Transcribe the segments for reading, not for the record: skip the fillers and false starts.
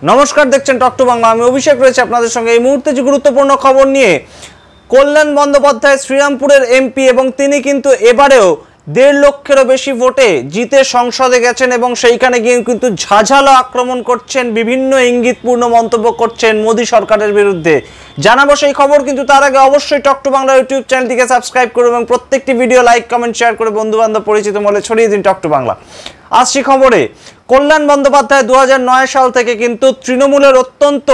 নমস্কার, দেখছেন talk to Bangla. আমি অভিষেক রয়েছে আপনাদের সঙ্গে এই মুহূর্তে যে গুরুত্বপূর্ণ খবর নিয়ে। কল্যাণ বন্দ্যোপাধ্যায় শ্রীরামপুরের এমপি এবং তিনি কিন্তু এবারেও 1.5 লক্ষেরও বেশি ভোটে জিতে সংসদে গেছেন এবং সেইখানে গিয়ে কিন্তু ঝাঁঝালো আক্রমণ করছেন, বিভিন্ন ইঙ্গিতপূর্ণ মন্তব্য করছেন মোদী সরকারের বিরুদ্ধে। জানাবো সেই খবর, কিন্তু তার আগে অবশ্যই টক টু বাংলা ইউটিউব চ্যানেলটিকে সাবস্ক্রাইব করুন এবং প্রত্যেকটি ভিডিও লাইক, কমেন্ট, শেয়ার করে বন্ধু বান্ধব পরিচিত মহলে ছড়িয়ে দিন টক টু বাংলা। আসছি খবরে। কল্যাণ বন্দ্যোপাধ্যায় 2009 সাল থেকে কিন্তু তৃণমূলের অত্যন্ত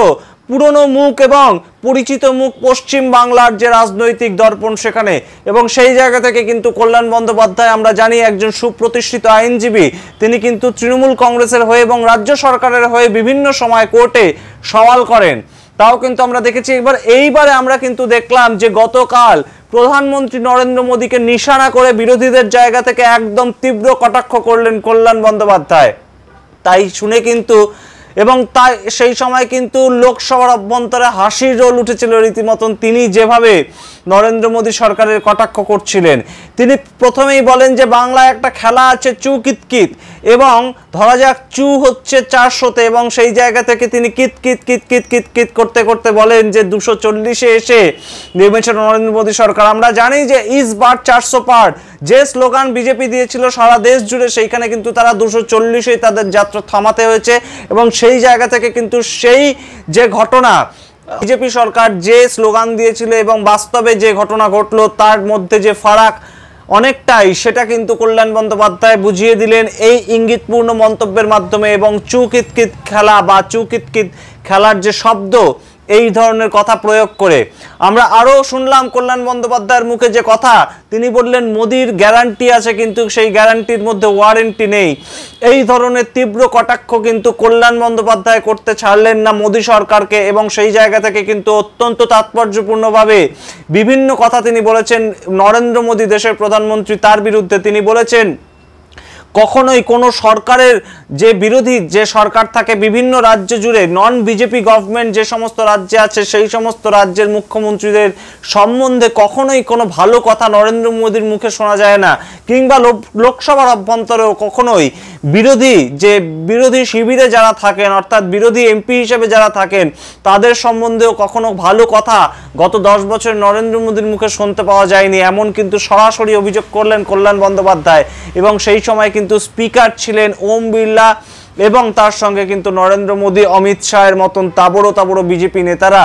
পুরনো মুখ এবং পরিচিত মুখ পশ্চিম বাংলার যে রাজনৈতিক দর্পণ সেখানে, এবং সেই জায়গা থেকে কিন্তু কল্যাণ বন্দ্যোপাধ্যায় আমরা জানি একজন সুপ্রতিষ্ঠিত আইনজীবী। তিনি কিন্তু তৃণমূল কংগ্রেসের হয়ে এবং রাজ্য সরকারের হয়ে বিভিন্ন সময় কোর্টে সওয়াল করেন। তাও কিন্তু আমরা দেখেছি। এইবারে আমরা কিন্তু দেখলাম যে গতকাল প্রধানমন্ত্রী নরেন্দ্র মোদীকে নিশানা করে বিরোধীদের জায়গা থেকে একদম তীব্র কটাক্ষ করলেন কল্যাণ বন্দ্যোপাধ্যায়। তাই শুনে কিন্তু এবং তাই সেই সময় কিন্তু লোকসভার অভ্যন্তরে হাসির রোল উঠেছিল রীতিমতন। তিনি যেভাবে নরেন্দ্র মোদী সরকারের কটাক্ষ করছিলেন, তিনি প্রথমেই বলেন যে বাংলায় একটা খেলা আছে চু কিতকিত, এবং ধরা যাক চু হচ্ছে 400-তে, এবং সেই জায়গা থেকে তিনি কিত কিত কিত কিত কিত কিত করতে করতে বলেন যে 240-এ এসে নেমেছে নরেন্দ্র মোদী সরকার। আমরা জানি যে ইস বার 400 পার যে স্লোগান বিজেপি দিয়েছিল সারা দেশ জুড়ে, সেইখানে কিন্তু তারা 240-এই তাদের যাত্রা থামাতে হয়েছে। এবং সেই জায়গা থেকে কিন্তু সেই যে ঘটনা, বিজেপি সরকার যে স্লোগান দিয়েছিল এবং বাস্তবে যে ঘটনা ঘটলো তার মধ্যে যে ফারাক অনেকটাই, সেটা কিন্তু কল্যাণ বন্দ্যোপাধ্যায় বুঝিয়ে দিলেন এই ইঙ্গিতপূর্ণ মন্তব্যের মাধ্যমে। এবং চুকিতকিত খেলা বা চুকিতকিত খেলার যে শব্দ, এই ধরনের কথা প্রয়োগ করে আমরা আরও শুনলাম কল্যাণ বন্দ্যোপাধ্যায়ের মুখে যে কথা। তিনি বললেন মোদির গ্যারান্টি আছে কিন্তু সেই গ্যারান্টির মধ্যে ওয়ারেন্টি নেই। এই ধরনের তীব্র কটাক্ষ কিন্তু কল্যাণ বন্দ্যোপাধ্যায় করতে ছাড়লেন না মোদী সরকারকে, এবং সেই জায়গা থেকে কিন্তু অত্যন্ত তাৎপর্যপূর্ণভাবে বিভিন্ন কথা তিনি বলেছেন। নরেন্দ্র মোদী দেশের প্রধানমন্ত্রী, তার বিরুদ্ধে তিনি বলেছেন কখনোই কোনো সরকারের যে বিরোধী যে সরকার থাকে বিভিন্ন রাজ্য জুড়ে, নন বিজেপি গভর্নমেন্ট যে সমস্ত রাজ্যে আছে, সেই সমস্ত রাজ্যের মুখ্যমন্ত্রীদের সম্বন্ধে কখনোই কোনো ভালো কথা নরেন্দ্র মোদীর মুখে শোনা যায় না। কিংবা লোকসভার অভ্যন্তরেও কখনোই বিরোধী শিবিরে যারা থাকেন, অর্থাৎ বিরোধী এমপি হিসেবে যারা থাকেন, তাদের সম্বন্ধেও কখনো ভালো কথা গত 10 বছর নরেন্দ্র মোদীর মুখে শুনতে পাওয়া যায়নি, এমন কিন্তু সরাসরি অভিযোগ করলেন কল্যাণ বন্দ্যোপাধ্যায়। এবং সেই সময় কিন্তু স্পিকার ছিলেন ওম বিড়লা, এবং তার সঙ্গে কিন্তু নরেন্দ্র মোদী, অমিত শাহের মতন তাবড়ো তাবড়ো বিজেপি নেতারা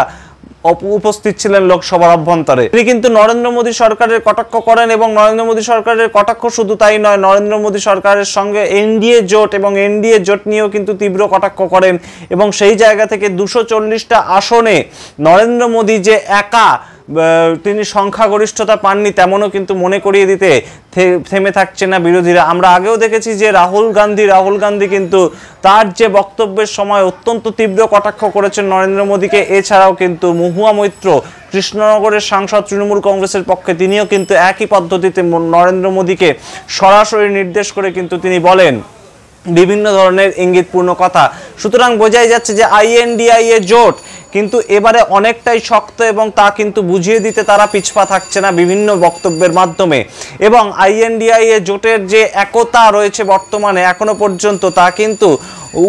উপস্থিত ছিলেন লোকসভার অভ্যন্তরে। তিনি কিন্তু নরেন্দ্র মোদী সরকারের কটাক্ষ করেন, এবং নরেন্দ্র মোদী সরকারের কটাক্ষ শুধু তাই নয়, নরেন্দ্র মোদী সরকারের সঙ্গে এনডিএ জোট এবং এনডিএ জোট নিয়েও কিন্তু তীব্র কটাক্ষ করেন। এবং সেই জায়গা থেকে 240টা আসনে নরেন্দ্র মোদী যে একা তিনি সংখ্যাগরিষ্ঠতা পাননি, তেমনও কিন্তু মনে করিয়ে দিতে থেমে থাকছে না বিরোধীরা। আমরা আগেও দেখেছি যে রাহুল গান্ধী কিন্তু তার যে বক্তব্যের সময় অত্যন্ত তীব্র কটাক্ষ করেছেন নরেন্দ্র মোদীকে। এছাড়াও কিন্তু মহুয়া মৈত্র, কৃষ্ণনগরের সাংসদ তৃণমূল কংগ্রেসের পক্ষে, তিনিও কিন্তু একই পদ্ধতিতে নরেন্দ্র মোদীকে সরাসরি নির্দেশ করে কিন্তু তিনি বলেন বিভিন্ন ধরনের ইঙ্গিতপূর্ণ কথা। সুতরাং বোঝাই যাচ্ছে যে আইএনডিআইএ জোট কিন্তু এবারে অনেকটাই শক্ত, এবং তা কিন্তু বুঝিয়ে দিতে তারা পিছপা থাকছে না বিভিন্ন বক্তব্যের মাধ্যমে। এবং আইএনডিআইএ জোটের যে একতা রয়েছে বর্তমানে এখনো পর্যন্ত, তা কিন্তু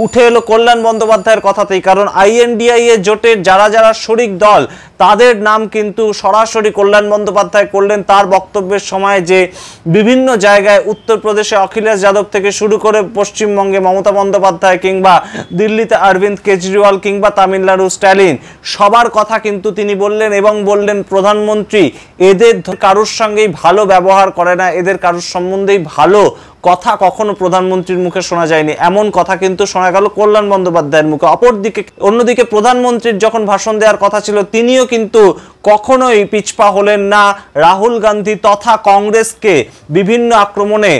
উঠে এলো কল্যাণ বন্দ্যোপাধ্যায়ের কথাতেই। কারণ আইএনডিআইএ জোটের যারা যারা শরিক দল, তাদের নাম কিন্তু সরাসরি কল্যাণ বন্দ্যোপাধ্যায় করলেন তার বক্তব্যের সময়। যে বিভিন্ন জায়গায় উত্তরপ্রদেশে অখিলেশ যাদব থেকে শুরু করে পশ্চিমবঙ্গে মমতা বন্দ্যোপাধ্যায়, কিংবা দিল্লিতে অরবিন্দ কেজরিওয়াল, কিংবা তামিলনাড়ু স্ট্যালিন, সবার কথা কিন্তু তিনি বললেন। এবং বললেন প্রধানমন্ত্রী এদের কারোর সঙ্গেই ভালো ব্যবহার করে না, এদের কারোর সম্বন্ধেই ভালো কথা কখনো প্রধানমন্ত্রীর মুখে শোনা যায়নি, এমন কথা কিন্তু শোনা গেল কল্যাণ বন্দ্যোপাধ্যায়ের মুখে। অন্যদিকে প্রধানমন্ত্রীর যখন ভাষণ দেওয়ার কথা ছিল, তিনিও কিন্তু কখনোই পিছপা হলেন না রাহুল গান্ধী তথা কংগ্রেসকে বিভিন্ন আক্রমণে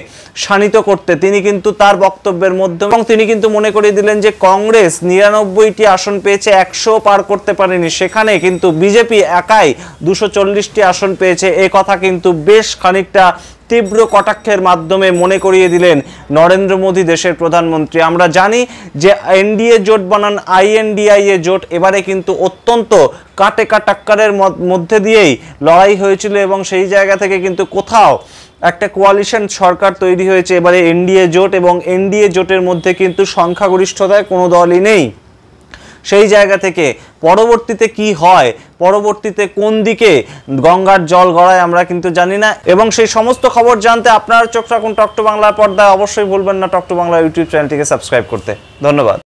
শানিত করতে। তিনি কিন্তু তার বক্তব্যের মধ্যে এবং তিনি কিন্তু মনে করিয়ে দিলেন যে কংগ্রেস 99টি আসন পেয়েছে, 100 পার করতে পারেনি, সেখানে কিন্তু বিজেপি একাই 240টি আসন পেয়েছে। এ কথা কিন্তু বেশ খানিকটা তীব্র কটাক্ষের মাধ্যমে মনে করিয়ে দিলেন নরেন্দ্র মোদী দেশের প্রধানমন্ত্রী। আমরা জানি যে এনডিএ জোট বানান আইএনডিআইএ জোট এবারে কিন্তু অত্যন্ত কাটে কাটাক্কারের মধ্যে দিয়েই লড়াই হয়েছিল, এবং সেই জায়গা থেকে কিন্তু কোথাও একটা কোয়ালিশন সরকার তৈরি হয়েছে এবারে এনডিএ জোট, এবং এনডিএ জোটের মধ্যে কিন্তু সংখ্যাগরিষ্ঠতায় কোনো দলই নেই। সেই জায়গা থেকে পরবর্তীতে কি হয়, পরবর্তীতে কোন দিকে গঙ্গার জল গড়ায় আমরা কিন্তু জানি না। এবং সেই সমস্ত খবর জানতে আপনারা চোখ রাখুন টক টু বাংলার পর্দায়। অবশ্যই ভুলবেন না টক টু বাংলা ইউটিউব চ্যানেলটিকে সাবস্ক্রাইব করতে। ধন্যবাদ।